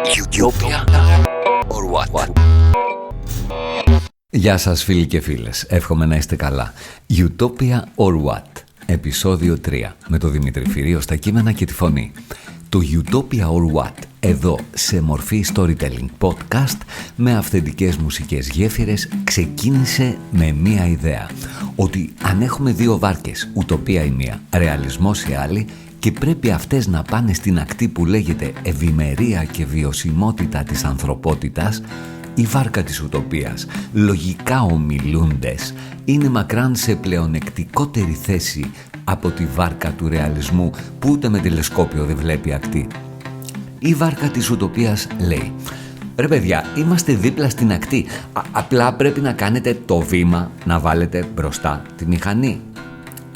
Utopia or what? Γεια σας φίλοι και φίλες, εύχομαι να είστε καλά. Utopia or what? Επεισόδιο 3, με το Δημήτρη Φυρίο στα κείμενα και τη φωνή. Το Utopia or what, εδώ σε μορφή storytelling podcast με αυθεντικές μουσικές γέφυρες, ξεκίνησε με μία ιδέα. Ότι αν έχουμε δύο βάρκες, ουτοπία η μία, ρεαλισμός η άλλη, και πρέπει αυτές να πάνε στην ακτή που λέγεται ευημερία και βιωσιμότητα της ανθρωπότητας, η βάρκα της ουτοπίας, λογικά ομιλούντες, είναι μακράν σε πλεονεκτικότερη θέση από τη βάρκα του ρεαλισμού που ούτε με τηλεσκόπιο δεν βλέπει ακτή. Η βάρκα της ουτοπίας λέει: «Ρε παιδιά, είμαστε δίπλα στην ακτή, απλά πρέπει να κάνετε το βήμα να βάλετε μπροστά τη μηχανή».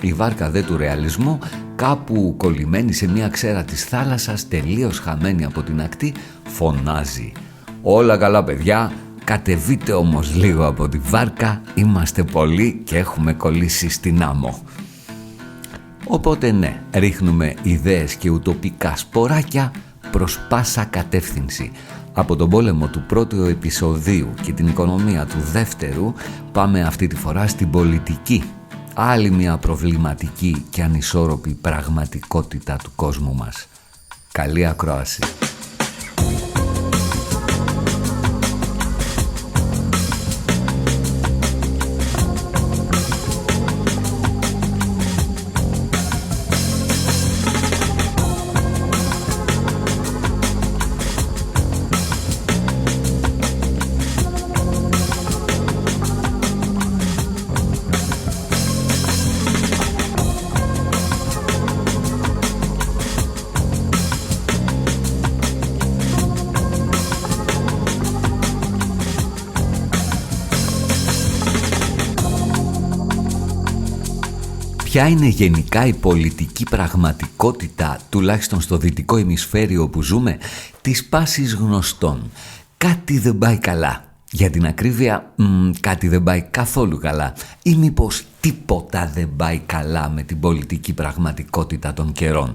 Η βάρκα δε του ρεαλισμού, κάπου κολλημένη σε μια ξέρα της θάλασσας, τελείως χαμένη από την ακτή, φωνάζει: «Όλα καλά παιδιά, κατεβείτε όμως λίγο από τη βάρκα, είμαστε πολλοί και έχουμε κολλήσει στην άμμο». Οπότε ναι, ρίχνουμε ιδέες και ουτοπικά σποράκια προς πάσα κατεύθυνση. Από τον πόλεμο του πρώτου επεισοδίου και την οικονομία του δεύτερου, πάμε αυτή τη φορά στην πολιτική. Άλλη μια προβληματική και ανισόρροπη πραγματικότητα του κόσμου μας. Καλή ακρόαση. Ποια είναι γενικά η πολιτική πραγματικότητα, τουλάχιστον στο δυτικό ημισφαίριο που ζούμε, της πάσης γνωστών? Κάτι δεν πάει καλά. Για την ακρίβεια, κάτι δεν πάει καθόλου καλά. Ή μήπως τίποτα δεν πάει καλά με την πολιτική πραγματικότητα των καιρών?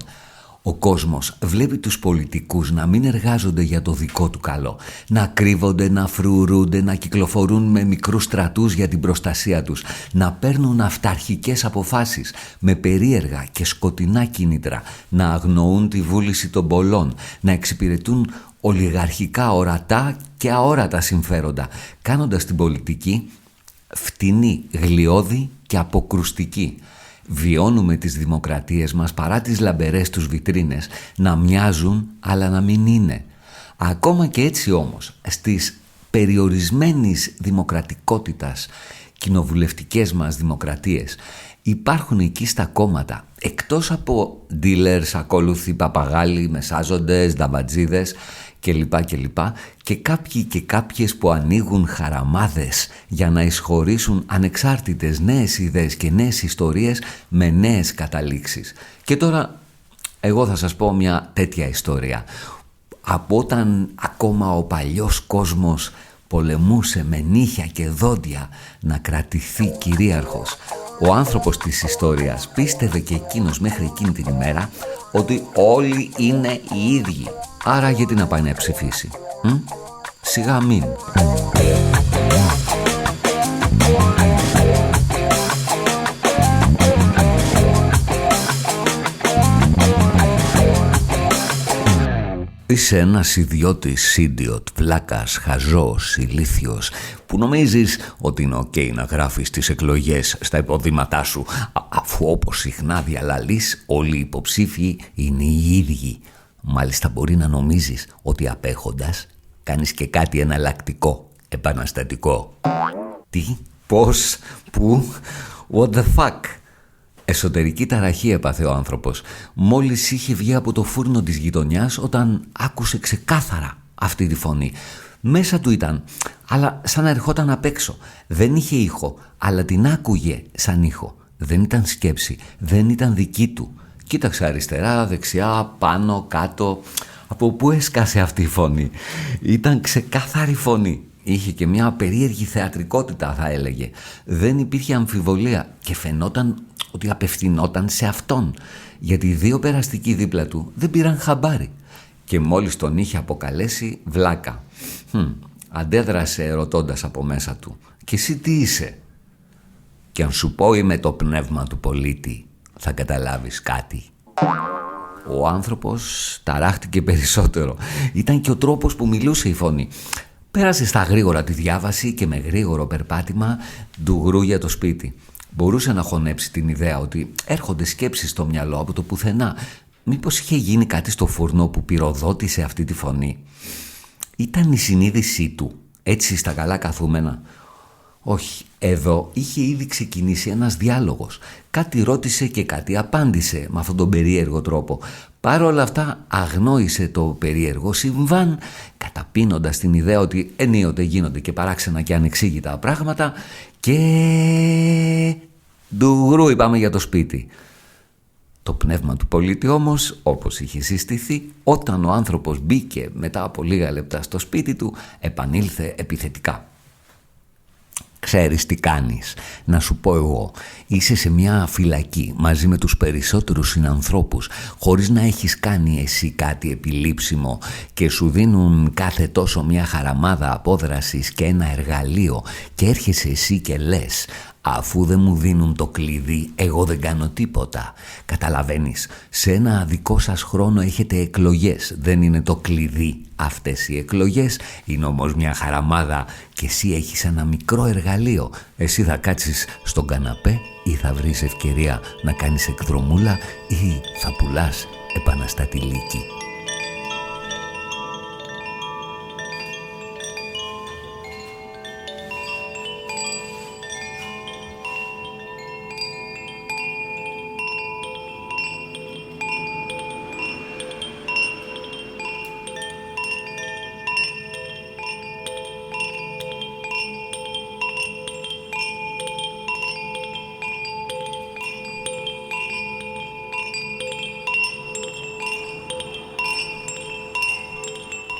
Ο κόσμος βλέπει τους πολιτικούς να μην εργάζονται για το δικό του καλό, να κρύβονται, να φρουρούνται, να κυκλοφορούν με μικρούς στρατούς για την προστασία τους, να παίρνουν αυταρχικές αποφάσεις με περίεργα και σκοτεινά κίνητρα, να αγνοούν τη βούληση των πολλών, να εξυπηρετούν ολιγαρχικά ορατά και αόρατα συμφέροντα, κάνοντας την πολιτική φτηνή, γλιώδη και αποκρουστική. Βιώνουμε τις δημοκρατίες μας, παρά τις λαμπερές τους βιτρίνες, να μοιάζουν αλλά να μην είναι. Ακόμα και έτσι όμως, στις περιορισμένης δημοκρατικότητας κοινοβουλευτικές μας δημοκρατίες, υπάρχουν εκεί στα κόμματα, εκτός από dealers, ακόλουθοι, παπαγάλοι, μεσάζοντες, νταμπατζίδες κλπ. Και κάποιοι και κάποιες που ανοίγουν χαραμάδες για να εισχωρήσουν ανεξάρτητες νέες ιδέες και νέες ιστορίες με νέες καταλήξεις. Και τώρα εγώ θα σας πω μια τέτοια ιστορία. Από όταν ακόμα ο παλιός κόσμος πολεμούσε με νύχια και δόντια να κρατηθεί κυρίαρχος, ο άνθρωπος της ιστορίας πίστευε και εκείνος μέχρι εκείνη την ημέρα ότι όλοι είναι οι ίδιοι. Άρα γιατί να πάει να ψηφίσει? Σιγά μην. Είσαι ένας ιδιώτης, idiot, βλάκας, χαζός, ηλίθιος, που νομίζεις ότι είναι ok να γράφεις τις εκλογές στα υποδήματά σου, αφού όπως συχνά διαλαλείς όλοι οι υποψήφοι είναι οι ίδιοι. Μάλιστα μπορεί να νομίζεις ότι απέχοντας κάνεις και κάτι εναλλακτικό, επαναστατικό. Τι, πώς, πού, what the fuck? Εσωτερική ταραχή έπαθε ο άνθρωπος. Μόλις είχε βγει από το φούρνο της γειτονιάς όταν άκουσε ξεκάθαρα αυτή τη φωνή. Μέσα του ήταν, αλλά σαν να ερχόταν απ' έξω. Δεν είχε ήχο, αλλά την άκουγε σαν ήχο. Δεν ήταν σκέψη, δεν ήταν δική του. Κοίταξε αριστερά, δεξιά, πάνω, κάτω. Από πού έσκασε αυτή η φωνή? Ήταν ξεκάθαρη φωνή. Είχε και μια περίεργη θεατρικότητα, θα έλεγε. Δεν υπήρχε αμφιβολία και φαινόταν ότι απευθυνόταν σε αυτόν, γιατί οι δύο περαστικοί δίπλα του δεν πήραν χαμπάρι. και μόλις τον είχε αποκαλέσει βλάκα. Αντέδρασε ρωτώντας από μέσα του: «Και εσύ τι είσαι?» «Και αν σου πω είμαι το πνεύμα του πολίτη, θα καταλάβεις κάτι». Ο άνθρωπος ταράχτηκε περισσότερο. Ήταν και ο τρόπος που μιλούσε η φωνή. Πέρασε στα γρήγορα τη διάβαση και με γρήγορο περπάτημα ντουγρού για το σπίτι. Μπορούσε να χωνέψει την ιδέα ότι έρχονται σκέψεις στο μυαλό από το πουθενά. Μήπως είχε γίνει κάτι στο φούρνο που πυροδότησε αυτή τη φωνή? Ήταν η συνείδησή του, έτσι στα καλά καθούμενα? Όχι, εδώ είχε ήδη ξεκινήσει ένας διάλογος. Κάτι ρώτησε και κάτι απάντησε με αυτόν τον περίεργο τρόπο. Παρ' όλα αυτά αγνόησε το περίεργο συμβάν, καταπίνοντας την ιδέα ότι ενίοτε γίνονται και παράξενα και ανεξήγητα πράγματα, και ντουγρού είπαμε για το σπίτι. Το πνεύμα του πολίτη όμως, όπως είχε συστηθεί, όταν ο άνθρωπος μπήκε μετά από λίγα λεπτά στο σπίτι του, επανήλθε επιθετικά. «Ξέρεις τι κάνεις? Να σου πω εγώ. Είσαι σε μια φυλακή μαζί με τους περισσότερους συνανθρώπους, χωρίς να έχεις κάνει εσύ κάτι επιλήψιμο, και σου δίνουν κάθε τόσο μια χαραμάδα απόδρασης και ένα εργαλείο, και έρχεσαι εσύ και λες: αφού δεν μου δίνουν το κλειδί, εγώ δεν κάνω τίποτα. Καταλαβαίνεις, σε ένα δικό σας χρόνο έχετε εκλογές. Δεν είναι το κλειδί αυτές οι εκλογές, είναι όμως μια χαραμάδα, και εσύ έχεις ένα μικρό εργαλείο. Εσύ θα κάτσεις στον καναπέ ή θα βρεις ευκαιρία να κάνεις εκδρομούλα ή θα πουλάς επαναστατηλίκη».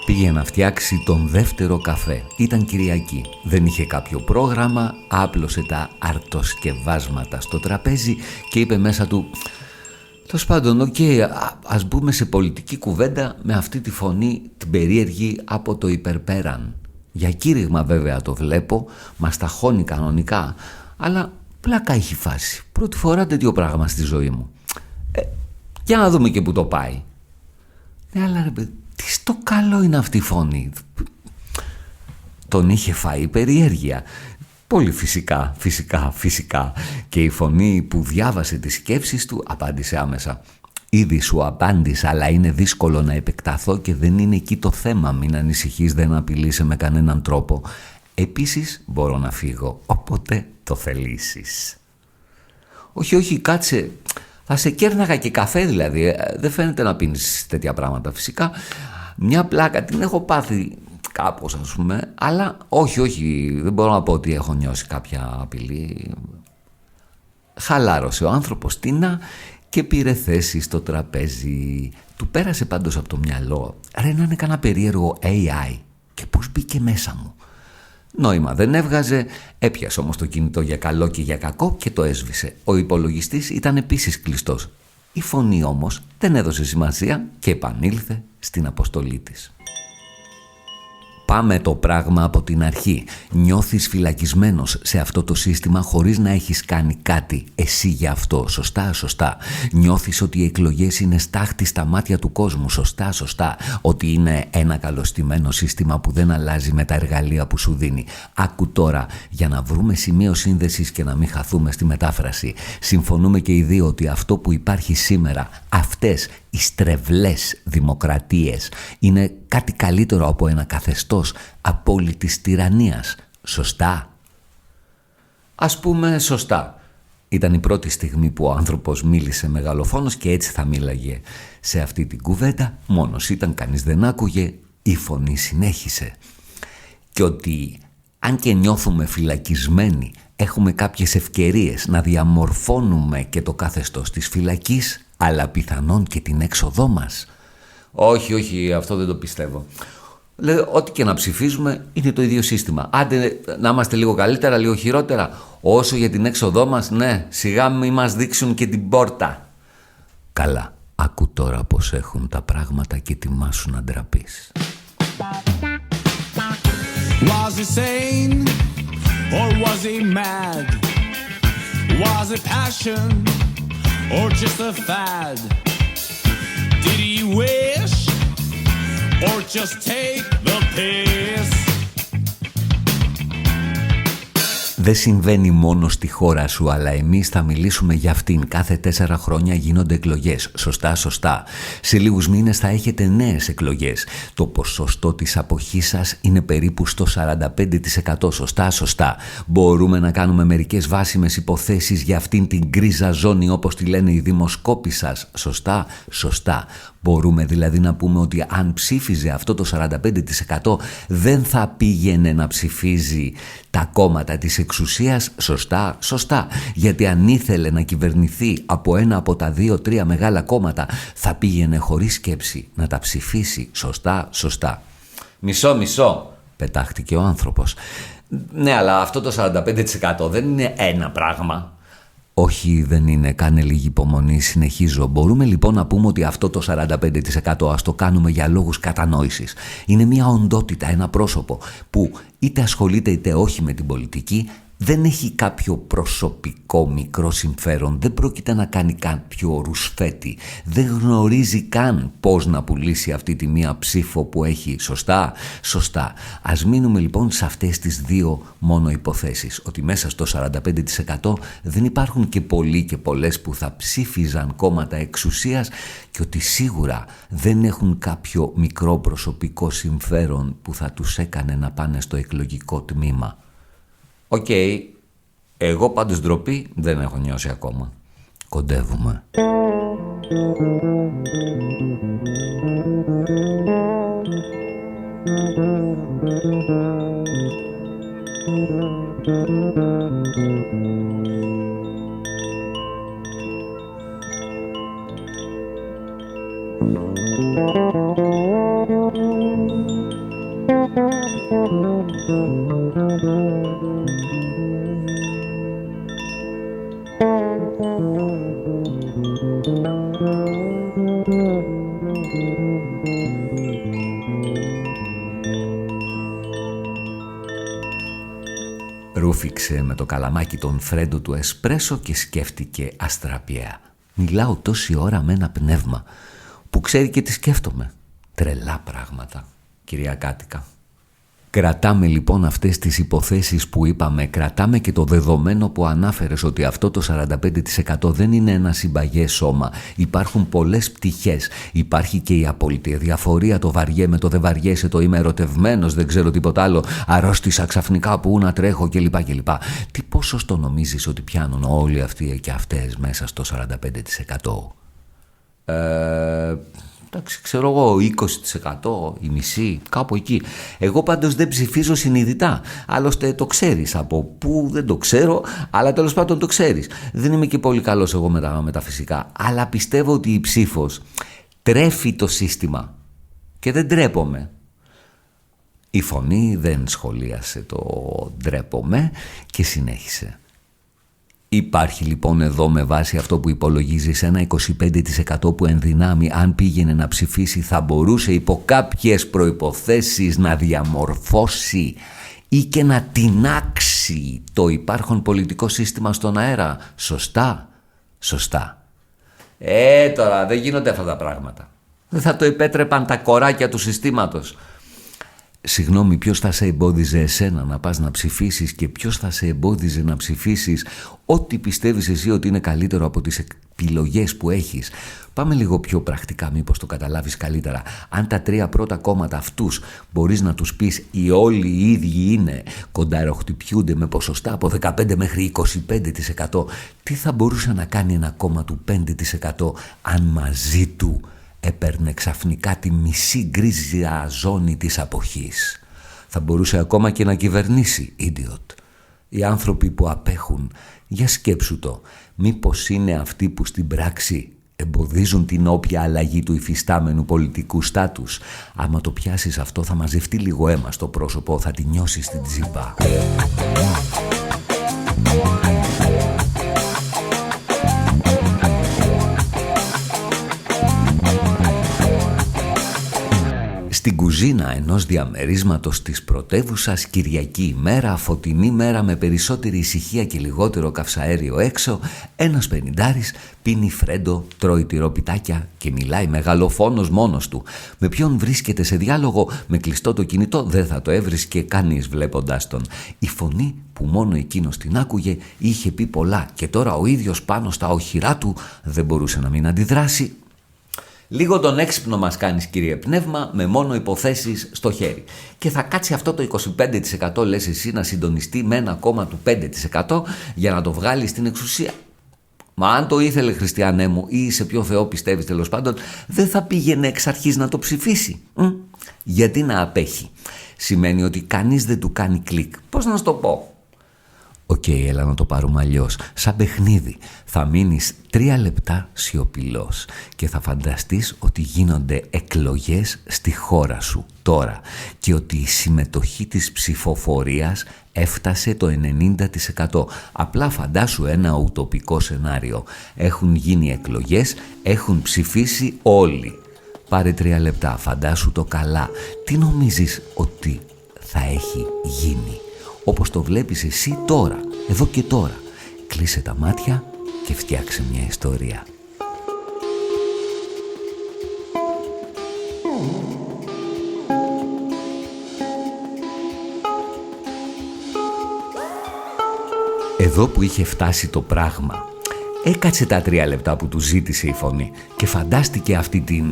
Πήγε να φτιάξει τον δεύτερο καφέ. Ήταν Κυριακή. Δεν είχε κάποιο πρόγραμμα. Άπλωσε τα αρτοσκευάσματα στο τραπέζι και είπε μέσα του: «Τέλος πάντων, ας μπούμε σε πολιτική κουβέντα με αυτή τη φωνή την περίεργη από το υπερπέραν. Για κήρυγμα βέβαια το βλέπω, μας ταχώνει κανονικά, αλλά πλάκα έχει φάση. Πρώτη φορά τέτοιο πράγμα στη ζωή μου. Για να δούμε και που το πάει». «Ναι, αλλά ρε παιδί, τι στο καλό είναι αυτή η φωνή?» Τον είχε φάει η περιέργεια. Πολύ φυσικά. Και η φωνή που διάβασε τις σκέψεις του απάντησε άμεσα: «Ήδη σου απάντησα, αλλά είναι δύσκολο να επεκταθώ και δεν είναι εκεί το θέμα. Μην ανησυχείς, δεν απειλείσαι με κανέναν τρόπο. Επίσης μπορώ να φύγω, όποτε το θελήσεις». «Όχι, κάτσε. Θα σε κέρναγα και καφέ δηλαδή. Δεν φαίνεται να πίνεις τέτοια πράγματα φυσικά. Μια πλάκα την έχω πάθει κάπως, ας πούμε, αλλά όχι, δεν μπορώ να πω ότι έχω νιώσει κάποια απειλή». Χαλάρωσε ο άνθρωπος Τίνα και πήρε θέση στο τραπέζι. Του πέρασε πάντως από το μυαλό: «Ρε, να είναι κανένα περίεργο AI, και πώς μπήκε μέσα μου?» Νόημα δεν έβγαζε. Έπιασε όμως το κινητό για καλό και για κακό και το έσβησε. Ο υπολογιστής ήταν επίσης κλειστός. Η φωνή όμως δεν έδωσε σημασία και επανήλθε στην αποστολή της. Πάμε το πράγμα από την αρχή. Νιώθεις φυλακισμένος σε αυτό το σύστημα χωρίς να έχεις κάνει κάτι εσύ για αυτό. Σωστά. Νιώθεις ότι οι εκλογές είναι στάχτη στα μάτια του κόσμου. Σωστά. Ότι είναι ένα καλωστημένο σύστημα που δεν αλλάζει με τα εργαλεία που σου δίνει. Άκου τώρα, για να βρούμε σημείο σύνδεσης και να μην χαθούμε στη μετάφραση. Συμφωνούμε και οι δύο ότι αυτό που υπάρχει σήμερα, αυτές οι στρεβλές δημοκρατίες, είναι κάτι καλύτερο από ένα καθεστώς απόλυτης τυραννίας. Σωστά? Ας πούμε σωστά. Ήταν η πρώτη στιγμή που ο άνθρωπος μίλησε μεγαλοφόνος και έτσι θα μίλαγε σε αυτή την κουβέντα. Μόνος ήταν, κανείς δεν άκουγε. Η φωνή συνέχισε: «Και ότι αν και νιώθουμε φυλακισμένοι, έχουμε κάποιες ευκαιρίες να διαμορφώνουμε και το καθεστώς της φυλακής, αλλά πιθανόν και την έξοδό μας». Όχι, αυτό δεν το πιστεύω. Λέω, ό,τι και να ψηφίζουμε είναι το ίδιο σύστημα. Άντε να είμαστε λίγο καλύτερα, λίγο χειρότερα. Όσο για την έξοδό μας, ναι, σιγά μη μας δείξουν και την πόρτα. Καλά, Άκου τώρα πως έχουν τα πράγματα και τιμάσου να ντραπείς. Was he sane or was he mad? Was it passion or just a fad? Did he wish or just take the piss? Δεν συμβαίνει μόνο στη χώρα σου, αλλά εμείς θα μιλήσουμε για αυτήν. Κάθε 4 χρόνια γίνονται εκλογές. Σωστά, σωστά. Σε λίγους μήνες θα έχετε νέες εκλογές. Το ποσοστό της αποχής σας είναι περίπου στο 45%. Σωστά, σωστά. Μπορούμε να κάνουμε μερικές βάσιμες υποθέσεις για αυτήν την γκρίζα ζώνη, όπως τη λένε οι δημοσκόποι σας. Σωστά, σωστά. Μπορούμε δηλαδή να πούμε ότι αν ψήφιζε αυτό το 45% δεν θα πήγαινε να ψηφίζει τα κόμματα της εξουσίας. Σωστά, σωστά. Γιατί αν ήθελε να κυβερνηθεί από ένα από τα 2-3 μεγάλα κόμματα θα πήγαινε χωρίς σκέψη να τα ψηφίσει. Σωστά, σωστά. Μισό, πετάχτηκε ο άνθρωπος. Ναι, αλλά αυτό το 45% δεν είναι ένα πράγμα. Όχι, δεν είναι. Κάνε λίγη υπομονή. Συνεχίζω. Μπορούμε λοιπόν να πούμε ότι αυτό το 45% ας το κάνουμε για λόγους κατανόησης. Είναι μια οντότητα, ένα πρόσωπο που είτε ασχολείται είτε όχι με την πολιτική, δεν έχει κάποιο προσωπικό μικρό συμφέρον, δεν πρόκειται να κάνει κάποιο ρουσφέτη, δεν γνωρίζει καν πώς να πουλήσει αυτή τη μία ψήφο που έχει. Σωστά, σωστά. Ας μείνουμε λοιπόν σε αυτές τις δύο μόνο υποθέσεις, ότι μέσα στο 45% δεν υπάρχουν και πολλοί και πολλές που θα ψήφιζαν κόμματα εξουσίας και ότι σίγουρα δεν έχουν κάποιο μικρό προσωπικό συμφέρον που θα τους έκανε να πάνε στο εκλογικό τμήμα. Οκ, εγώ πάντως ντροπή δεν έχω νιώσει ακόμα. Κοντεύουμε. Ρούφηξε με το καλαμάκι τον φρέντο του εσπρέσο και σκέφτηκε αστραπιαία. Μιλάω τόση ώρα με ένα πνεύμα που ξέρει και τι σκέφτομαι. Τρελά πράγματα, κυρία Κάτικα. Κρατάμε λοιπόν αυτές τις υποθέσεις που είπαμε, κρατάμε και το δεδομένο που ανάφερες ότι αυτό το 45% δεν είναι ένα συμπαγές σώμα. Υπάρχουν πολλές πτυχές. Υπάρχει και η απόλυτη διαφορία, το βαριέμαι, το δεν βαριέσαι, το είμαι ερωτευμένος, δεν ξέρω τίποτα άλλο, αρρώστησα ξαφνικά που να τρέχω κλπ. Τι ποσοστό νομίζεις ότι πιάνουν όλοι αυτοί και αυτές μέσα στο 45%? Εντάξει, ξέρω εγώ, 20%, η μισή, κάπου εκεί. Εγώ πάντως δεν ψηφίζω συνειδητά. Άλλωστε το ξέρεις. Από πού δεν το ξέρω, αλλά τέλος πάντων το ξέρεις. Δεν είμαι και πολύ καλός εγώ με τα φυσικά. Αλλά πιστεύω ότι η ψήφος τρέφει το σύστημα. Και δεν ντρέπομαι. Η φωνή δεν σχολίασε το ντρέπομαι και συνέχισε. Υπάρχει λοιπόν εδώ με βάση αυτό που υπολογίζεις ένα 25% που ενδυνάμει αν πήγαινε να ψηφίσει θα μπορούσε υπό κάποιες προϋποθέσεις να διαμορφώσει ή και να τινάξει το υπάρχον πολιτικό σύστημα στον αέρα. Σωστά, σωστά. Τώρα δεν γίνονται αυτά τα πράγματα. Δεν θα το επέτρεπαν τα κοράκια του συστήματος. Συγγνώμη, ποιος θα σε εμπόδιζε εσένα να πας να ψηφίσεις και ποιος θα σε εμπόδιζε να ψηφίσεις ό,τι πιστεύεις εσύ ότι είναι καλύτερο από τις επιλογές που έχεις? Πάμε λίγο πιο πρακτικά, μήπως το καταλάβεις καλύτερα. Αν τα 3 πρώτα κόμματα αυτούς μπορείς να τους πεις οι όλοι οι ίδιοι είναι, κονταροχτυπιούνται με ποσοστά από 15 μέχρι 25%, τι θα μπορούσε να κάνει ένα κόμμα του 5% αν μαζί του έπαιρνε ξαφνικά τη μισή γκρίζια ζώνη της αποχής? Θα μπορούσε ακόμα και να κυβερνήσει, idiot. Οι άνθρωποι που απέχουν, για σκέψου το, μήπως είναι αυτοί που στην πράξη εμποδίζουν την όποια αλλαγή του υφιστάμενου πολιτικού στάτους? Άμα το πιάσεις αυτό θα μαζευτεί λίγο αίμα στο πρόσωπο, θα τη νιώσεις στην τσίπα. κουζίνα ενός διαμερίσματος της πρωτεύουσας, Κυριακή ημέρα, φωτεινή μέρα με περισσότερη ησυχία και λιγότερο καυσαέριο έξω, ένας πενηντάρης πίνει φρέντο, τρώει τυροπιτάκια και μιλάει μεγαλοφόνος μόνος του. Με ποιον βρίσκεται σε διάλογο, με κλειστό το κινητό δεν θα το έβρισκε κανείς βλέποντάς τον. Η φωνή που μόνο εκείνος την άκουγε είχε πει πολλά και τώρα ο ίδιος πάνω στα οχυρά του δεν μπορούσε να μην αντιδράσει. Λίγο τον έξυπνο μας κάνεις, κύριε Πνεύμα, με μόνο υποθέσεις στο χέρι. Και θα κάτσει αυτό το 25% λες εσύ να συντονιστεί με ένα κόμμα του 5% για να το βγάλει στην εξουσία. Μα αν το ήθελε, χριστιανέ μου, ή σε ποιο Θεό πιστεύεις τέλος πάντων, δεν θα πήγαινε εξ αρχής να το ψηφίσει. Γιατί να απέχει? Σημαίνει ότι κανείς δεν του κάνει κλικ. Πώς να σου το πω? Οκ, έλα να το πάρουμε αλλιώς. Σαν παιχνίδι. Θα μείνεις 3 λεπτά σιωπηλός και θα φανταστείς ότι γίνονται εκλογές στη χώρα σου τώρα και ότι η συμμετοχή της ψηφοφορίας έφτασε το 90%. Απλά φαντάσου ένα ουτοπικό σενάριο. Έχουν γίνει εκλογές, έχουν ψηφίσει όλοι. Πάρε 3 λεπτά, φαντάσου το καλά. Τι νομίζεις ότι θα έχει γίνει? Όπως το βλέπεις εσύ τώρα, εδώ και τώρα. Κλείσε τα μάτια και φτιάξε μια ιστορία. Εδώ που είχε φτάσει το πράγμα, έκατσε τα 3 λεπτά που του ζήτησε η φωνή και φαντάστηκε αυτή την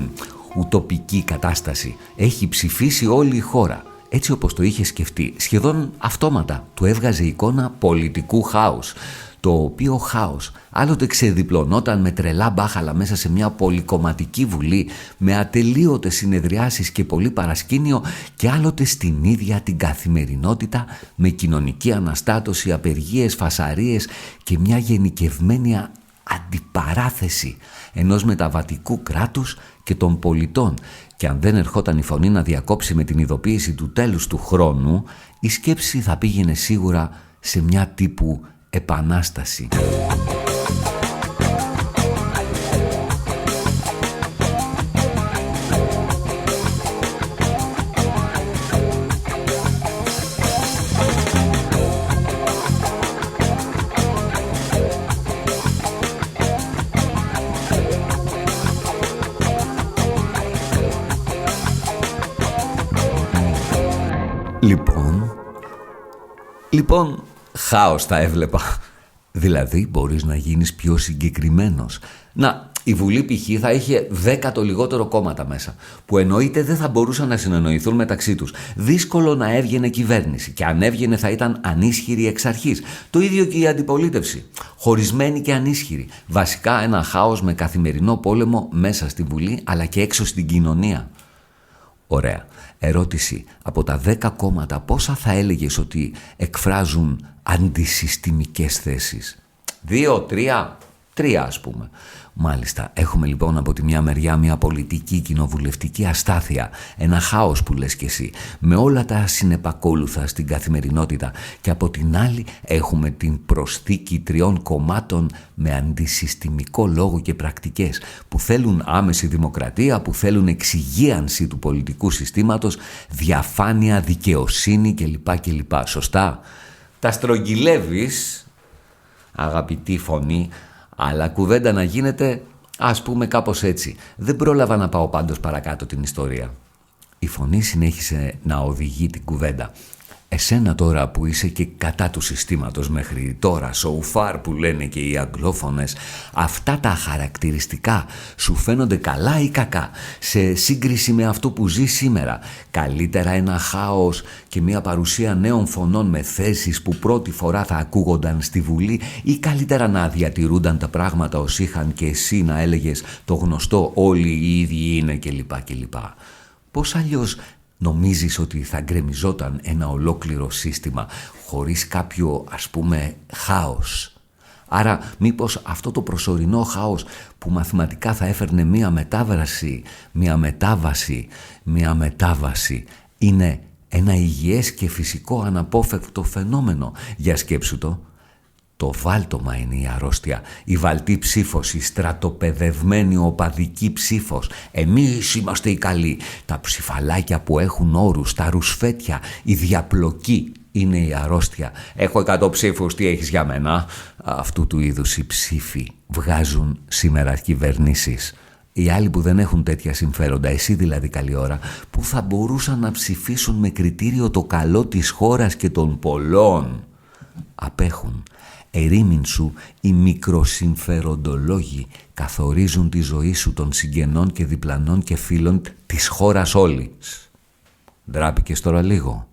ουτοπική κατάσταση. Έχει ψηφίσει όλη η χώρα. Έτσι όπως το είχε σκεφτεί, σχεδόν αυτόματα του έβγαζε εικόνα πολιτικού χάους, το οποίο χάος άλλοτε ξεδιπλωνόταν με τρελά μπάχαλα μέσα σε μια πολυκομματική βουλή με ατελείωτες συνεδριάσεις και πολύ παρασκήνιο και άλλοτε στην ίδια την καθημερινότητα με κοινωνική αναστάτωση, απεργίες, φασαρίες και μια γενικευμένη αντιπαράθεση ενός μεταβατικού κράτους και των πολιτών. Και αν δεν ερχόταν η φωνή να διακόψει με την ειδοποίηση του τέλους του χρόνου, η σκέψη θα πήγαινε σίγουρα σε μια τύπου επανάσταση. Λοιπόν, χάος θα έβλεπα. Δηλαδή μπορείς να γίνεις πιο συγκεκριμένος. Να, η Βουλή π.χ. θα είχε 10 το λιγότερο κόμματα μέσα, που εννοείται δεν θα μπορούσαν να συνεννοηθούν μεταξύ τους. Δύσκολο να έβγαινε κυβέρνηση και αν έβγαινε θα ήταν ανίσχυρη εξ αρχής. Το ίδιο και η αντιπολίτευση, χωρισμένη και ανίσχυρη. Βασικά ένα χάος με καθημερινό πόλεμο μέσα στη Βουλή αλλά και έξω στην κοινωνία. Ωραία. Ερώτηση. Από τα 10 κόμματα πόσα θα έλεγες ότι εκφράζουν αντισυστημικές θέσεις? 2, 3, 3 ας πούμε. Μάλιστα, έχουμε λοιπόν από τη μια μεριά μια πολιτική κοινοβουλευτική αστάθεια, ένα χάος που λες κι εσύ, με όλα τα συνεπακόλουθα στην καθημερινότητα, και από την άλλη έχουμε την προσθήκη 3 κομμάτων με αντισυστημικό λόγο και πρακτικές, που θέλουν άμεση δημοκρατία, που θέλουν εξυγίανση του πολιτικού συστήματος, διαφάνεια, δικαιοσύνη κλπ. Σωστά? Τα στρογγυλεύεις, αγαπητή φωνή, αλλά κουβέντα να γίνεται, ας πούμε κάπως έτσι. Δεν πρόλαβα να πάω πάντως παρακάτω την ιστορία. Η φωνή συνέχισε να οδηγεί την κουβέντα. Εσένα τώρα που είσαι και κατά του συστήματος μέχρι τώρα, so far που λένε και οι αγγλόφωνες, αυτά τα χαρακτηριστικά σου φαίνονται καλά ή κακά σε σύγκριση με αυτό που ζει σήμερα? Καλύτερα ένα χάος και μια παρουσία νέων φωνών με θέσεις που πρώτη φορά θα ακούγονταν στη Βουλή, ή καλύτερα να διατηρούνταν τα πράγματα ως είχαν και εσύ να έλεγες το γνωστό όλοι οι ίδιοι είναι κλπ. Πώς αλλιώς νομίζεις ότι θα γκρεμιζόταν ένα ολόκληρο σύστημα χωρίς κάποιο, ας πούμε, χάος? Άρα μήπως αυτό το προσωρινό χάος που μαθηματικά θα έφερνε μία μετάβαση είναι ένα υγιές και φυσικό αναπόφευκτο φαινόμενο? Για σκέψου το. Το βάλτομα είναι η αρρώστια, η βαλτή ψήφος, η στρατοπεδευμένη οπαδική ψήφος. Εμείς είμαστε οι καλοί. Τα ψηφαλάκια που έχουν όρους, τα ρουσφέτια, η διαπλοκή είναι η αρρώστια. Έχω 100 ψήφους, τι έχεις για μένα? Αυτού του είδους οι ψήφοι βγάζουν σήμερα κυβερνήσεις. Οι άλλοι που δεν έχουν τέτοια συμφέροντα, εσύ δηλαδή καλή ώρα, που θα μπορούσαν να ψηφίσουν με κριτήριο το καλό της χώρας και των πολλών, απέχουν. Ερήμην σου οι μικροσυμφεροντολόγοι καθορίζουν τη ζωή σου των συγγενών και διπλανών και φίλων της χώρας όλης. Ντράπηκες τώρα λίγο?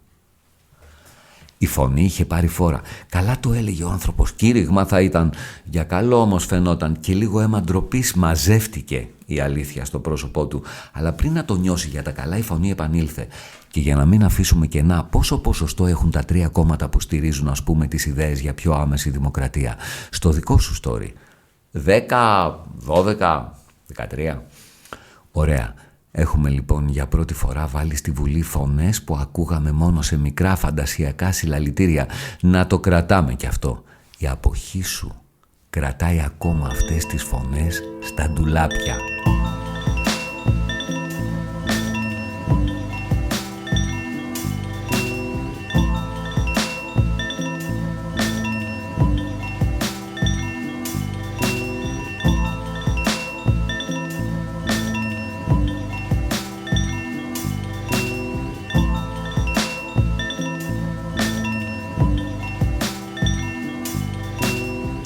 Η φωνή είχε πάρει φόρα. Καλά το έλεγε ο άνθρωπος. Κήρυγμα θα ήταν. Για καλό όμως φαινόταν και λίγο αίμα ντροπής μαζεύτηκε η αλήθεια στο πρόσωπό του. Αλλά πριν να το νιώσει για τα καλά η φωνή επανήλθε. Και για να μην αφήσουμε κενά, πόσο ποσοστό έχουν τα 3 κόμματα που στηρίζουν ας πούμε τις ιδέες για πιο άμεση δημοκρατία? Στο δικό σου story. 10, 12, 13. Ωραία. Έχουμε λοιπόν για πρώτη φορά βάλει στη Βουλή φωνές που ακούγαμε μόνο σε μικρά φαντασιακά συλλαλητήρια. Να το κρατάμε κι αυτό. Η αποχή σου κρατάει ακόμα αυτές τις φωνές στα ντουλάπια.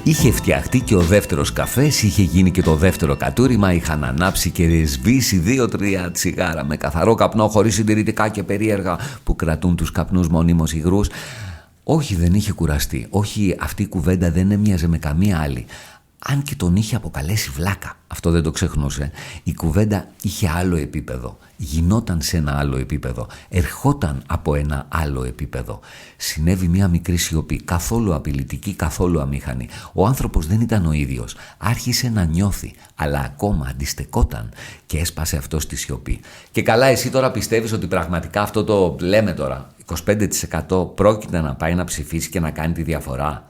Είχε φτιαχτεί και ο δεύτερος καφές, είχε γίνει και το δεύτερο κατούριμα, είχαν ανάψει και σβήσει 2-3 τσιγάρα με καθαρό καπνό, χωρίς συντηρητικά και περίεργα που κρατούν τους καπνούς μονίμως υγρούς. Όχι, δεν είχε κουραστεί. Όχι, αυτή η κουβέντα δεν έμοιαζε με καμία άλλη. Αν και τον είχε αποκαλέσει βλάκα, αυτό δεν το ξεχνούσε. Η κουβέντα είχε άλλο επίπεδο, γινόταν σε ένα άλλο επίπεδο, ερχόταν από ένα άλλο επίπεδο. Συνέβη μια μικρή σιωπή, καθόλου απειλητική, καθόλου αμήχανη. Ο άνθρωπος δεν ήταν ο ίδιος, άρχισε να νιώθει, αλλά ακόμα αντιστεκόταν και έσπασε αυτό στη σιωπή. Και καλά, εσύ τώρα πιστεύεις ότι πραγματικά αυτό το λέμε τώρα, 25% πρόκειται να πάει να ψηφίσει και να κάνει τη διαφορά?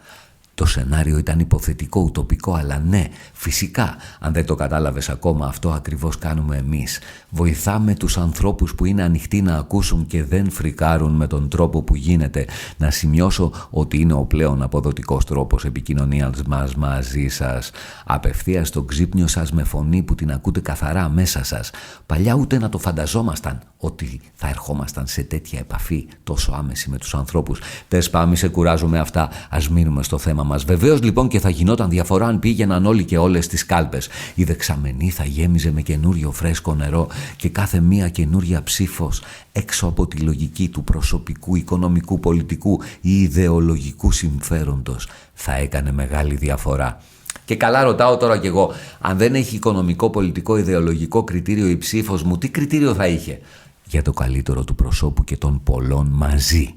Το σενάριο ήταν υποθετικό, ουτοπικό, αλλά ναι, φυσικά, αν δεν το κατάλαβες ακόμα, αυτό ακριβώς κάνουμε εμείς. Βοηθάμε τους ανθρώπους που είναι ανοιχτοί να ακούσουν και δεν φρικάρουν με τον τρόπο που γίνεται. Να σημειώσω ότι είναι ο πλέον αποδοτικός τρόπος επικοινωνίας μας μαζί σας. Απευθείας στο ξύπνιο σας με φωνή που την ακούτε καθαρά μέσα σας. Παλιά ούτε να το φανταζόμασταν ότι θα ερχόμασταν σε τέτοια επαφή τόσο άμεση με τους ανθρώπους. Τες πάμε, σε κουράζω με αυτά, ας μείνουμε στο θέμα μας. Βεβαίως λοιπόν και θα γινόταν διαφορά αν πήγαιναν όλοι και όλες τις κάλπες. Η δεξαμενή θα γέμιζε με καινούριο φρέσκο νερό και κάθε μία καινούρια ψήφος έξω από τη λογική του προσωπικού, οικονομικού, πολιτικού ή ιδεολογικού συμφέροντος θα έκανε μεγάλη διαφορά. Και καλά ρωτάω τώρα κι εγώ, αν δεν έχει οικονομικό, πολιτικό, ιδεολογικό κριτήριο η ψήφος μου, τι κριτήριο θα είχε? Για το καλύτερο του προσώπου και των πολλών μαζί.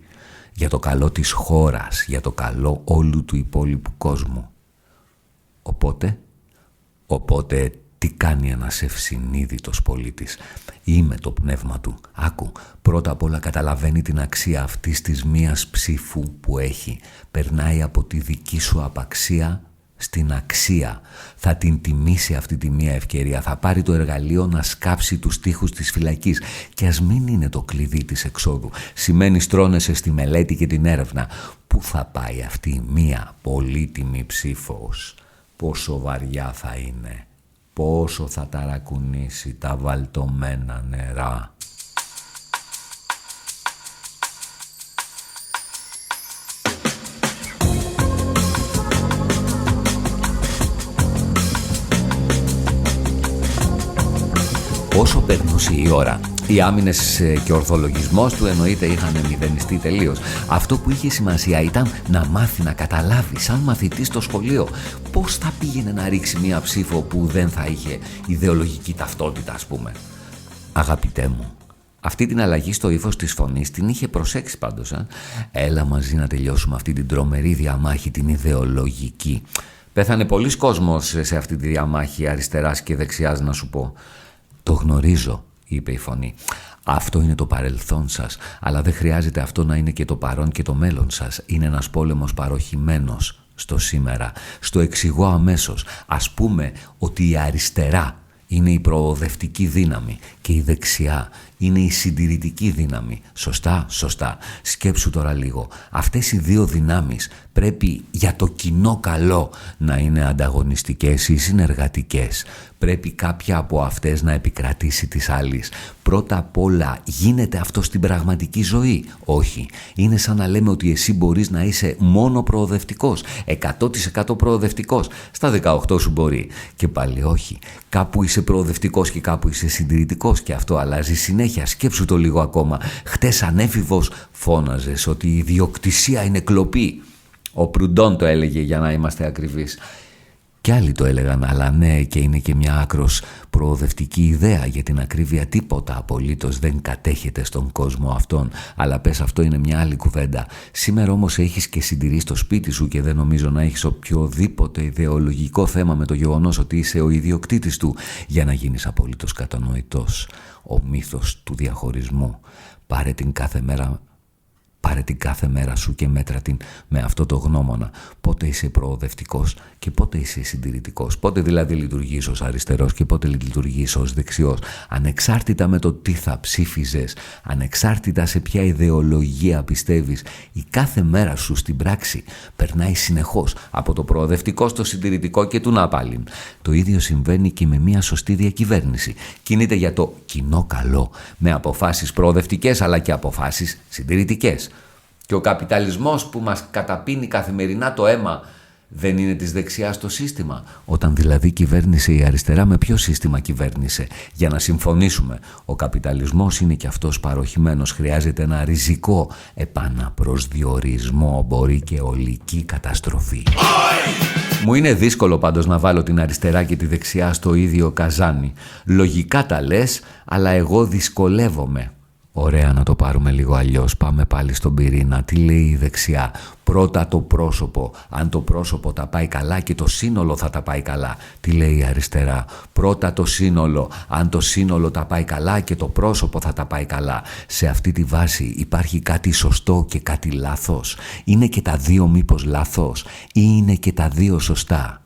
Για το καλό της χώρας, για το καλό όλου του υπόλοιπου κόσμου. Οπότε τι κάνει ένας ευσυνείδητος πολίτης? Είμαι το πνεύμα του. Άκου, πρώτα απ' όλα καταλαβαίνει την αξία αυτής της μίας ψήφου που έχει. Περνάει από τη δική σου απαξία στην αξία. Θα την τιμήσει αυτή τη μία ευκαιρία. Θα πάρει το εργαλείο να σκάψει τους τοίχους της φυλακής. Και ας μην είναι το κλειδί της εξόδου. Σημαίνει στρώνεσαι στη μελέτη και την έρευνα. Πού θα πάει αυτή η μία πολύτιμη ψήφος? Πόσο βαριά θα είναι? Πόσο θα ταρακουνήσει τα βαλτωμένα νερά? Όσο περνούσε η ώρα, οι άμυνες και ο ορθολογισμός του εννοείται είχαν μηδενιστεί τελείως. Αυτό που είχε σημασία ήταν να μάθει, να καταλάβει σαν μαθητής στο σχολείο πώς θα πήγαινε να ρίξει μία ψήφο που δεν θα είχε ιδεολογική ταυτότητα, ας πούμε. Αγαπητέ μου, αυτή την αλλαγή στο ύφος της φωνής την είχε προσέξει πάντως. Έλα μαζί να τελειώσουμε αυτή την τρομερή διαμάχη, την ιδεολογική. Πέθανε πολλοί κόσμος σε αυτή τη διαμάχη αριστεράς και δεξιάς, να σου πω. Το γνωρίζω, είπε η φωνή. Αυτό είναι το παρελθόν σας, αλλά δεν χρειάζεται αυτό να είναι και το παρόν και το μέλλον σας. Είναι ένας πόλεμος παροχημένος στο σήμερα. Στο εξηγώ αμέσως. Ας πούμε ότι η αριστερά είναι η προοδευτική δύναμη και η δεξιά είναι η συντηρητική δύναμη. Σωστά, σωστά. Σκέψου τώρα λίγο. Αυτές οι δύο δυνάμεις πρέπει για το κοινό καλό να είναι ανταγωνιστικές ή συνεργατικές. Πρέπει κάποια από αυτές να επικρατήσει της άλλης. Πρώτα απ' όλα, γίνεται αυτό στην πραγματική ζωή? Όχι. Είναι σαν να λέμε ότι εσύ μπορείς να είσαι μόνο προοδευτικός, 100% προοδευτικός. Στα 18 σου μπορεί. Και πάλι όχι. Κάπου είσαι προοδευτικός και κάπου είσαι συντηρητικός και αυτό αλλάζει συνέχεια. Σκέψου το λίγο ακόμα. Χτες ανέφηβος φώναζες ότι η ιδιοκτησία είναι κλοπή. Ο Προυντών το έλεγε, για να είμαστε ακριβείς. Κι άλλοι το έλεγαν, αλλά ναι, και είναι και μια άκρος προοδευτική ιδέα. Για την ακρίβεια, τίποτα απολύτως δεν κατέχεται στον κόσμο αυτόν. Αλλά πες, αυτό είναι μια άλλη κουβέντα. Σήμερα όμως έχεις και συντηρεί στο σπίτι σου και δεν νομίζω να έχεις οποιοδήποτε ιδεολογικό θέμα με το γεγονός ότι είσαι ο ιδιοκτήτης του για να γίνεις απολύτως κατανοητός. Ο μύθος του διαχωρισμού. Πάρε την κάθε μέρα σου και μέτρα την με αυτό το γνώμονα. Πότε είσαι προοδευτικός και πότε είσαι συντηρητικός. Πότε δηλαδή λειτουργείς ως αριστερός και πότε λειτουργείς ως δεξιός. Ανεξάρτητα με το τι θα ψήφιζες, ανεξάρτητα σε ποια ιδεολογία πιστεύεις, η κάθε μέρα σου στην πράξη περνάει συνεχώς από το προοδευτικό στο συντηρητικό και του να πάλι. Το ίδιο συμβαίνει και με μια σωστή διακυβέρνηση. Κινείται για το κοινό καλό, με αποφάσεις προοδευτικές αλλά και αποφάσεις συντηρητικές. Και ο καπιταλισμός που μας καταπίνει καθημερινά το αίμα δεν είναι της δεξιάς το σύστημα? Όταν δηλαδή κυβέρνησε η αριστερά, με ποιο σύστημα κυβέρνησε? Για να συμφωνήσουμε, ο καπιταλισμός είναι και αυτός παροχημένος. Χρειάζεται ένα ριζικό επαναπροσδιορισμό, μπορεί και ολική καταστροφή. Μου είναι δύσκολο πάντως να βάλω την αριστερά και τη δεξιά στο ίδιο καζάνι. Λογικά τα λες, αλλά εγώ δυσκολεύομαι. Ωραία, να το πάρουμε λίγο αλλιώς. Πάμε πάλι στον πυρήνα. Τι λέει η δεξιά? Πρώτα το πρόσωπο. Αν το πρόσωπο τα πάει καλά και το σύνολο θα τα πάει καλά. Τι λέει η αριστερά? Πρώτα το σύνολο. Αν το σύνολο τα πάει καλά και το πρόσωπο θα τα πάει καλά. Σε αυτή τη βάση υπάρχει κάτι σωστό και κάτι λάθος? Είναι και τα δύο μήπως λάθος ή είναι και τα δύο σωστά?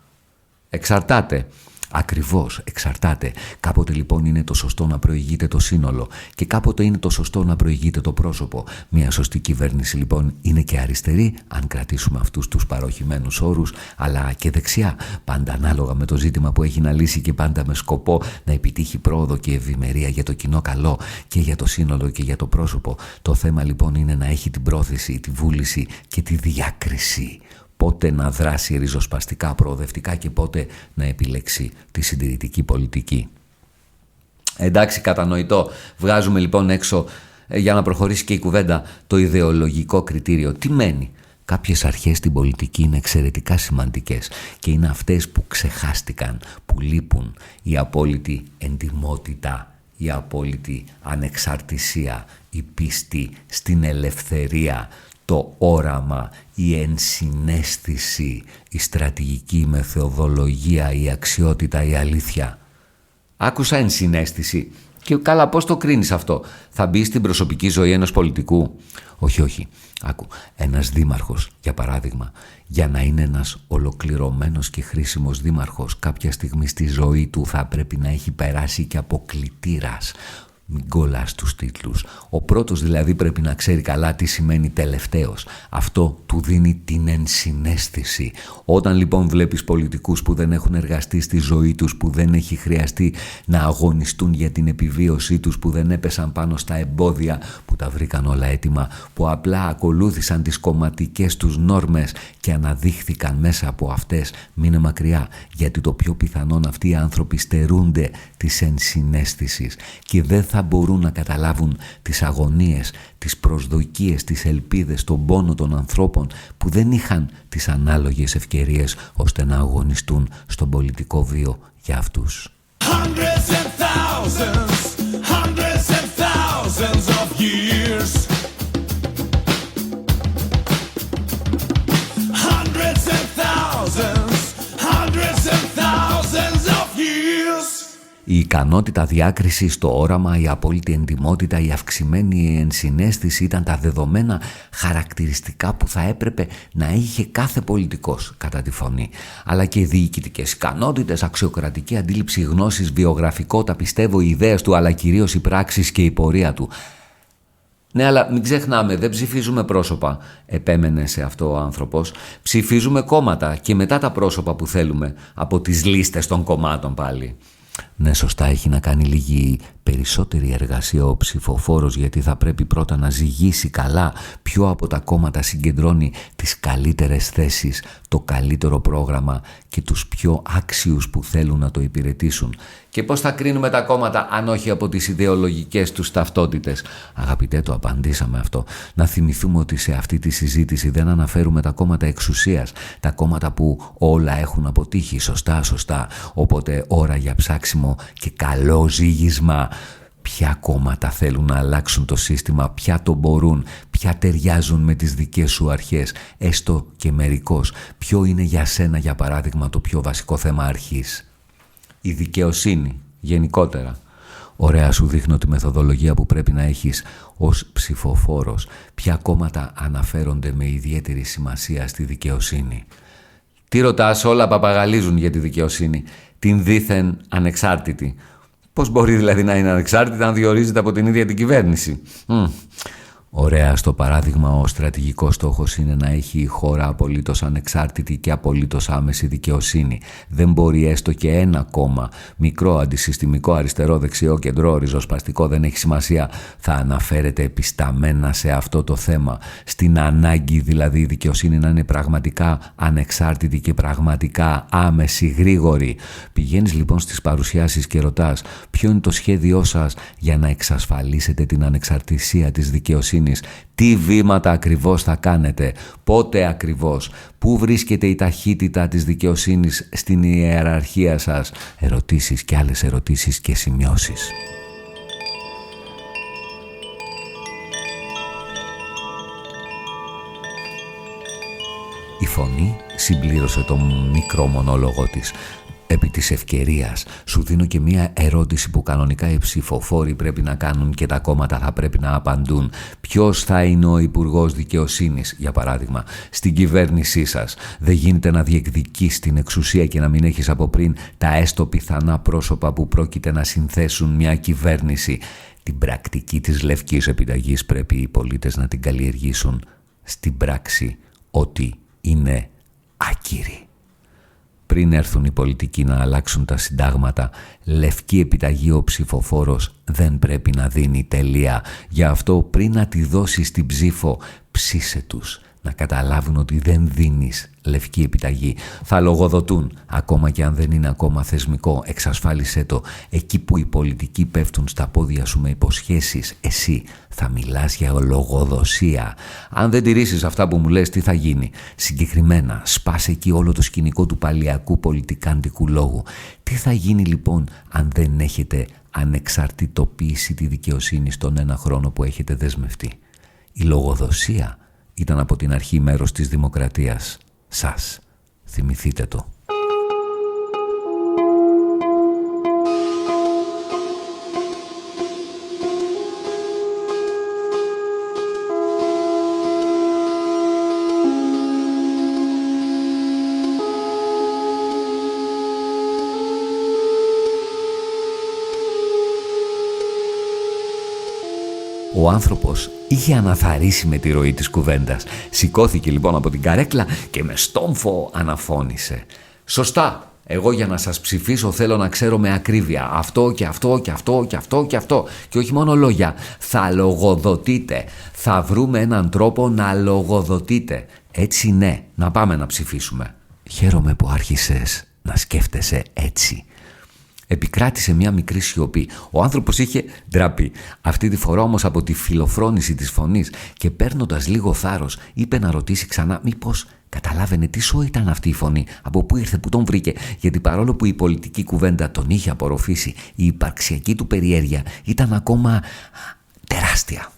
Εξαρτάται. Ακριβώς, εξαρτάται. Κάποτε λοιπόν είναι το σωστό να προηγείται το σύνολο και κάποτε είναι το σωστό να προηγείται το πρόσωπο. Μια σωστή κυβέρνηση λοιπόν είναι και αριστερή, αν κρατήσουμε αυτούς τους παροχημένους όρους, αλλά και δεξιά, πάντα ανάλογα με το ζήτημα που έχει να λύσει και πάντα με σκοπό να επιτύχει πρόοδο και ευημερία για το κοινό καλό και για το σύνολο και για το πρόσωπο. Το θέμα λοιπόν είναι να έχει την πρόθεση, τη βούληση και τη διάκριση. Πότε να δράσει ριζοσπαστικά προοδευτικά και πότε να επιλέξει τη συντηρητική πολιτική. Εντάξει, κατανοητό. Βγάζουμε λοιπόν έξω, για να προχωρήσει και η κουβέντα, το ιδεολογικό κριτήριο. Τι μένει? Κάποιες αρχές στην πολιτική είναι εξαιρετικά σημαντικές και είναι αυτές που ξεχάστηκαν, που λείπουν. Η απόλυτη εντιμότητα, η απόλυτη ανεξαρτησία, η πίστη στην ελευθερία, το όραμα, η ενσυναίσθηση, η στρατηγική, η μεθοδολογία, η αξιότητα, η αλήθεια. Άκουσα ενσυναίσθηση. Και καλά, πώς το κρίνεις αυτό? Θα μπει στην προσωπική ζωή ενός πολιτικού? Όχι. Άκου, ένας δήμαρχος, για παράδειγμα, για να είναι ένας ολοκληρωμένος και χρήσιμος δήμαρχος, κάποια στιγμή στη ζωή του θα πρέπει να έχει περάσει και από κλητήρας. Μην κολλάς τους τίτλους. Ο πρώτος δηλαδή πρέπει να ξέρει καλά τι σημαίνει τελευταίος. Αυτό του δίνει την ενσυναίσθηση. Όταν λοιπόν βλέπεις πολιτικούς που δεν έχουν εργαστεί στη ζωή τους, που δεν έχει χρειαστεί να αγωνιστούν για την επιβίωσή τους, που δεν έπεσαν πάνω στα εμπόδια, που τα βρήκαν όλα έτοιμα, που απλά ακολούθησαν τις κομματικές τους νόρμες και αναδείχθηκαν μέσα από αυτές, μείνε μακριά, γιατί το πιο πιθανόν αυτοί οι άνθρωποι στερούνται της ενσυναίσθησης και δεν θα μπορούν να καταλάβουν τις αγωνίες, τις προσδοκίες, τις ελπίδες, τον πόνο των ανθρώπων που δεν είχαν τις ανάλογες ευκαιρίες ώστε να αγωνιστούν στον πολιτικό βίο για αυτούς. Η ικανότητα διάκρισης, το όραμα, η απόλυτη εντιμότητα, η αυξημένη ενσυναίσθηση ήταν τα δεδομένα χαρακτηριστικά που θα έπρεπε να είχε κάθε πολιτικός κατά τη φωνή. Αλλά και οι διοικητικές ικανότητες, αξιοκρατική αντίληψη γνώσης, βιογραφικότητα, πιστεύω, οι ιδέες του, αλλά κυρίως οι πράξεις και η πορεία του. Ναι, αλλά μην ξεχνάμε, δεν ψηφίζουμε πρόσωπα, επέμενε σε αυτό ο άνθρωπος. Ψηφίζουμε κόμματα και μετά τα πρόσωπα που θέλουμε από τις λίστες των κομμάτων πάλι. Ναι, σωστά, έχει να κάνει λίγη περισσότερη εργασία ο ψηφοφόρος, γιατί θα πρέπει πρώτα να ζυγίσει καλά ποιο από τα κόμματα συγκεντρώνει τις καλύτερες θέσεις, το καλύτερο πρόγραμμα και τους πιο άξιους που θέλουν να το υπηρετήσουν. Και πώς θα κρίνουμε τα κόμματα αν όχι από τις ιδεολογικές τους ταυτότητες? Αγαπητέ, το απαντήσαμε αυτό. Να θυμηθούμε ότι σε αυτή τη συζήτηση δεν αναφέρουμε τα κόμματα εξουσίας, τα κόμματα που όλα έχουν αποτύχει, σωστά. Οπότε ώρα για ψάξιμο και καλό ζύγισμα. Ποια κόμματα θέλουν να αλλάξουν το σύστημα, ποια το μπορούν, ποια ταιριάζουν με τις δικές σου αρχές, έστω και μερικώς. Ποιο είναι για σένα, για παράδειγμα, το πιο βασικό θέμα αρχής? Η δικαιοσύνη, γενικότερα. Ωραία, σου δείχνω τη μεθοδολογία που πρέπει να έχεις ως ψηφοφόρος. Ποια κόμματα αναφέρονται με ιδιαίτερη σημασία στη δικαιοσύνη? Τι ρωτάς, όλα παπαγαλίζουν για τη δικαιοσύνη, την δήθεν ανεξάρτητη. Πώς μπορεί δηλαδή να είναι ανεξάρτητη αν διορίζεται από την ίδια την κυβέρνηση? Ωραία, στο παράδειγμα, ο στρατηγικός στόχος είναι να έχει η χώρα απολύτως ανεξάρτητη και απολύτως άμεση δικαιοσύνη. Δεν μπορεί έστω και ένα κόμμα, μικρό, αντισυστημικό, αριστερό, δεξιό, κεντρό, ριζοσπαστικό, δεν έχει σημασία, θα αναφέρεται επισταμμένα σε αυτό το θέμα. Στην ανάγκη δηλαδή η δικαιοσύνη να είναι πραγματικά ανεξάρτητη και πραγματικά άμεση, γρήγορη. Πηγαίνεις λοιπόν στις παρουσιάσεις και ρωτάς ποιο είναι το σχέδιό σας για να εξασφαλίσετε την ανεξαρτησία της δικαιοσύνης. Τι βήματα ακριβώς θα κάνετε, πότε ακριβώς, πού βρίσκεται η ταχύτητα της δικαιοσύνης στην ιεραρχία σας? Ερωτήσεις και άλλες ερωτήσεις και σημειώσεις. Η φωνή συμπλήρωσε τον μικρό μονόλογο της. Επί της ευκαιρίας σου δίνω και μία ερώτηση που κανονικά οι ψηφοφόροι πρέπει να κάνουν και τα κόμματα θα πρέπει να απαντούν. Ποιος θα είναι ο Υπουργός Δικαιοσύνης, για παράδειγμα, στην κυβέρνησή σας? Δεν γίνεται να διεκδικείς την εξουσία και να μην έχεις από πριν τα έστω πιθανά πρόσωπα που πρόκειται να συνθέσουν μια κυβέρνηση. Την πρακτική της λευκής επιταγής πρέπει οι πολίτες να την καλλιεργήσουν στην πράξη, ότι είναι άκυρη. Πριν έρθουν οι πολιτικοί να αλλάξουν τα συντάγματα, λευκή επιταγή ο ψηφοφόρος δεν πρέπει να δίνει τελεία. Γι' αυτό πριν να τη δώσεις την ψήφο, ψήσε τους να καταλάβουν ότι δεν δίνεις λευκή επιταγή. Θα λογοδοτούν, ακόμα και αν δεν είναι ακόμα θεσμικό. Εξασφάλισέ το. Εκεί που οι πολιτικοί πέφτουν στα πόδια σου με υποσχέσεις, εσύ θα μιλάς για λογοδοσία. Αν δεν τηρήσεις αυτά που μου λες, τι θα γίνει? Συγκεκριμένα, σπάσε εκεί όλο το σκηνικό του παλιακού πολιτικάντικου λόγου. Τι θα γίνει λοιπόν αν δεν έχετε ανεξαρτητοποιήσει τη δικαιοσύνη στον ένα χρόνο που έχετε δεσμευτεί? Η λογοδοσία ήταν από την αρχή μέρος της δημοκρατίας σας. Θυμηθείτε το. Ο άνθρωπος είχε αναθαρρήσει με τη ροή της κουβέντας. Σηκώθηκε λοιπόν από την καρέκλα και με στόμφο αναφώνησε. Σωστά, εγώ για να σας ψηφίσω θέλω να ξέρω με ακρίβεια αυτό και αυτό και αυτό και αυτό και αυτό. Και όχι μόνο λόγια, θα λογοδοτείτε. Θα βρούμε έναν τρόπο να λογοδοτείτε. Έτσι ναι, να πάμε να ψηφίσουμε. Χαίρομαι που άρχισες να σκέφτεσαι έτσι. Επικράτησε μια μικρή σιωπή. Ο άνθρωπος είχε ντραπεί. Αυτή τη φορά όμως από τη φιλοφρόνηση της φωνής και παίρνοντας λίγο θάρρος είπε να ρωτήσει ξανά μήπως καταλάβαινε τι σοϊ ήταν αυτή η φωνή, από πού ήρθε, που τον βρήκε, γιατί παρόλο που η πολιτική κουβέντα τον είχε απορροφήσει, η υπαρξιακή του περιέργεια ήταν ακόμα τεράστια.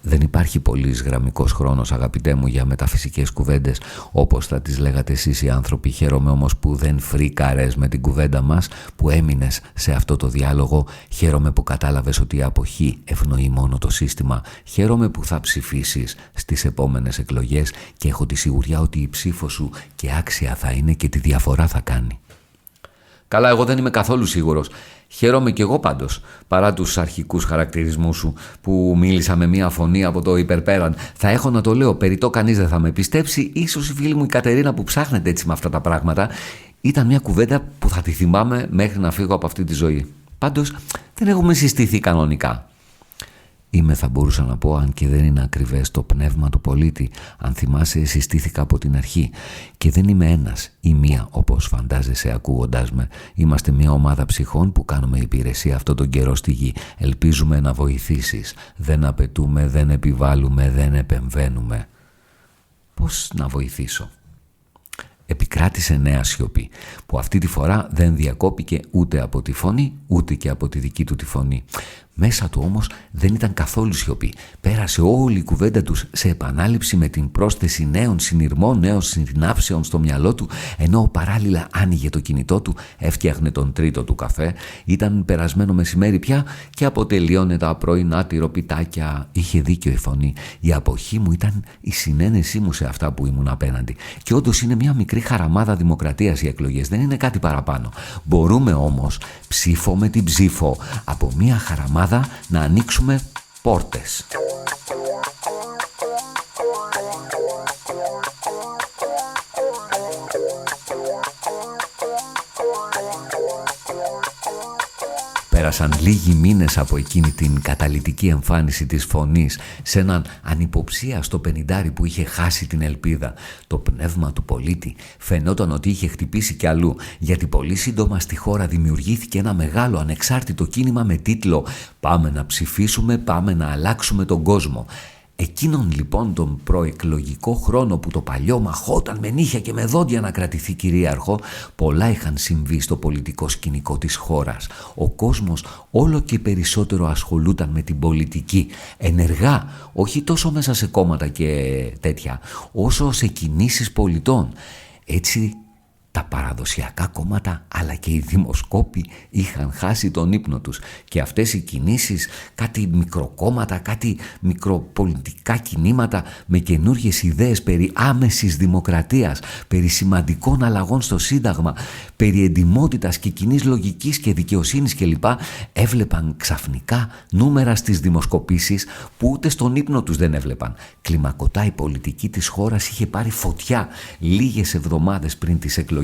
Δεν υπάρχει πολύς γραμμικός χρόνος, αγαπητέ μου, για μεταφυσικές κουβέντες όπως θα τις λέγατε εσείς οι άνθρωποι. Χαίρομαι όμως που δεν φρίκαρες με την κουβέντα μας, που έμεινες σε αυτό το διάλογο. Χαίρομαι που κατάλαβες ότι η αποχή ευνοεί μόνο το σύστημα. Χαίρομαι που θα ψηφίσεις στις επόμενες εκλογές και έχω τη σιγουριά ότι η ψήφος σου και άξια θα είναι και τη διαφορά θα κάνει. Καλά, εγώ δεν είμαι καθόλου σίγουρος. Χαίρομαι κι εγώ πάντως, παρά τους αρχικούς χαρακτηρισμούς σου που μίλησα με μία φωνή από το υπερπέραν. Θα έχω να το λέω, περιττό κανείς δεν θα με πιστέψει. Ίσως η φίλη μου η Κατερίνα που ψάχνεται έτσι με αυτά τα πράγματα. Ήταν μια κουβέντα που θα τη θυμάμαι μέχρι να φύγω από αυτή τη ζωή. Πάντως δεν έχουμε συστηθεί κανονικά. Είμαι, θα μπορούσα να πω, αν και δεν είναι ακριβές, το πνεύμα του πολίτη. Αν θυμάσαι, συστήθηκα από την αρχή. Και δεν είμαι ένας ή μία, όπως φαντάζεσαι ακούγοντάς με. Είμαστε μια ομάδα ψυχών που κάνουμε υπηρεσία αυτόν τον καιρό στη γη. Ελπίζουμε να βοηθήσεις. Δεν απαιτούμε, δεν επιβάλλουμε, δεν επεμβαίνουμε. Πώς να βοηθήσω? Επικράτησε νέα σιωπή, που αυτή τη φορά δεν διακόπηκε ούτε από τη φωνή, ούτε και από τη δική του τη φωνή. Μέσα του όμως δεν ήταν καθόλου σιωπή. Πέρασε όλη η κουβέντα τους σε επανάληψη με την πρόσθεση νέων συνειρμών, νέων συνάψεων στο μυαλό του, ενώ παράλληλα άνοιγε το κινητό του, έφτιαχνε τον τρίτο του καφέ. Ήταν περασμένο μεσημέρι πια και αποτελείωνε τα πρωινά τυροπιτάκια. Είχε δίκιο η φωνή. Η αποχή μου ήταν η συνένεσή μου σε αυτά που ήμουν απέναντι. Και όντως είναι μια μικρή χαραμάδα δημοκρατίας οι εκλογές, δεν είναι κάτι παραπάνω. Μπορούμε όμως ψήφο με την ψήφο από μια χαραμάδα να ανοίξουμε πόρτες. Πέρασαν λίγοι μήνες από εκείνη την καταλυτική εμφάνιση της φωνής σε έναν ανυποψίαστο πενηντάρι που είχε χάσει την ελπίδα. Το πνεύμα του πολίτη φαινόταν ότι είχε χτυπήσει κι αλλού, γιατί πολύ σύντομα στη χώρα δημιουργήθηκε ένα μεγάλο ανεξάρτητο κίνημα με τίτλο «Πάμε να ψηφίσουμε, πάμε να αλλάξουμε τον κόσμο». Εκείνον λοιπόν τον προεκλογικό χρόνο που το παλιό μαχόταν με νύχια και με δόντια να κρατηθεί κυρίαρχο, πολλά είχαν συμβεί στο πολιτικό σκηνικό της χώρας. Ο κόσμος όλο και περισσότερο ασχολούταν με την πολιτική, ενεργά, όχι τόσο μέσα σε κόμματα και τέτοια, όσο σε κινήσεις πολιτών. Έτσι τα παραδοσιακά κόμματα αλλά και οι δημοσκόποι είχαν χάσει τον ύπνο τους και αυτές οι κινήσεις, κάτι μικροκόμματα, κάτι μικροπολιτικά κινήματα με καινούργιες ιδέες περί άμεσης δημοκρατίας, περί σημαντικών αλλαγών στο Σύνταγμα, περί εντιμότητας και κοινής λογικής και δικαιοσύνης κλπ. Έβλεπαν ξαφνικά νούμερα στις δημοσκοπήσεις που ούτε στον ύπνο τους δεν έβλεπαν. Κλιμακωτά η πολιτική της χώρας είχε πάρει φωτιά λίγες εβδομάδες πριν τις εκλογές.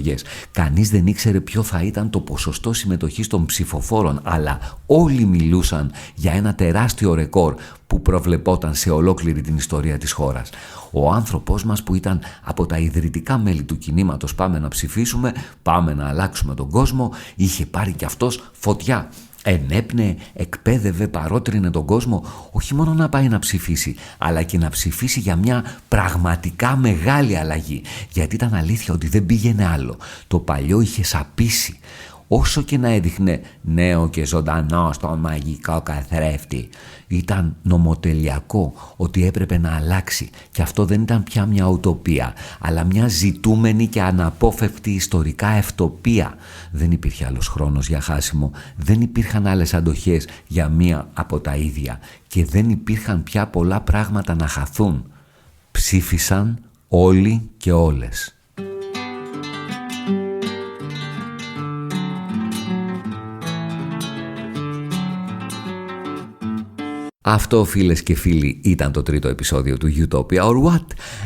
Κανείς δεν ήξερε ποιο θα ήταν το ποσοστό συμμετοχής των ψηφοφόρων, αλλά όλοι μιλούσαν για ένα τεράστιο ρεκόρ που προβλεπόταν σε ολόκληρη την ιστορία της χώρας. Ο άνθρωπος μας που ήταν από τα ιδρυτικά μέλη του κινήματος «Πάμε να ψηφίσουμε, πάμε να αλλάξουμε τον κόσμο», είχε πάρει κι αυτός φωτιά. Ενέπνεε, εκπαίδευε, παρότρινε τον κόσμο όχι μόνο να πάει να ψηφίσει, αλλά και να ψηφίσει για μια πραγματικά μεγάλη αλλαγή. Γιατί ήταν αλήθεια ότι δεν πήγαινε άλλο. Το παλιό είχε σαπίσει. Όσο και να έδειχνε νέο και ζωντανό στον μαγικό καθρέφτη, ήταν νομοτελειακό ότι έπρεπε να αλλάξει. Και αυτό δεν ήταν πια μια ουτοπία, αλλά μια ζητούμενη και αναπόφευκτη ιστορικά ευτοπία. Δεν υπήρχε άλλος χρόνος για χάσιμο, δεν υπήρχαν άλλες αντοχές για μία από τα ίδια και δεν υπήρχαν πια πολλά πράγματα να χαθούν. Ψήφισαν όλοι και όλες. Αυτό, φίλες και φίλοι, ήταν το τρίτο επεισόδιο του Utopia or What.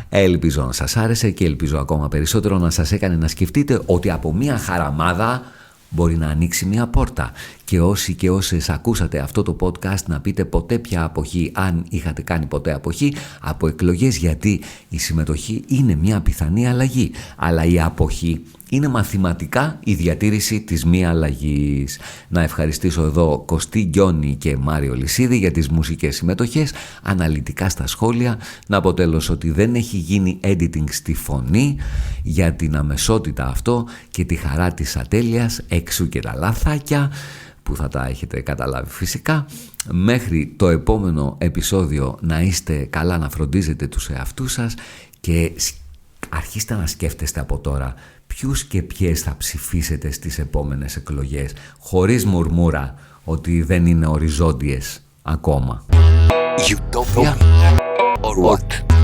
Ελπίζω να σας άρεσε και ελπίζω ακόμα περισσότερο να σας έκανε να σκεφτείτε ότι από μια χαραμάδα μπορεί να ανοίξει μια πόρτα. Και όσοι και όσες ακούσατε αυτό το podcast να πείτε ποτέ πια αποχή, αν είχατε κάνει ποτέ αποχή από εκλογές, γιατί η συμμετοχή είναι μια πιθανή αλλαγή, αλλά η αποχή είναι μαθηματικά η διατήρηση της μη αλλαγής. Να ευχαριστήσω εδώ Κωστή Γκιόνι και Μάριο Λυσίδη για τις μουσικές συμμετοχές, αναλυτικά στα σχόλια. Να πω τέλος ότι δεν έχει γίνει editing στη φωνή, για την αμεσότητα αυτό και τη χαρά της ατέλειας, εξού και τα λαθάκια που θα τα έχετε καταλάβει φυσικά. Μέχρι το επόμενο επεισόδιο να είστε καλά, να φροντίζετε τους εαυτούς σας και αρχίστε να σκέφτεστε από τώρα ποιους και ποιες θα ψηφίσετε στις επόμενες εκλογές, χωρίς μουρμούρα ότι δεν είναι οριζόντιες ακόμα. Utopia or what?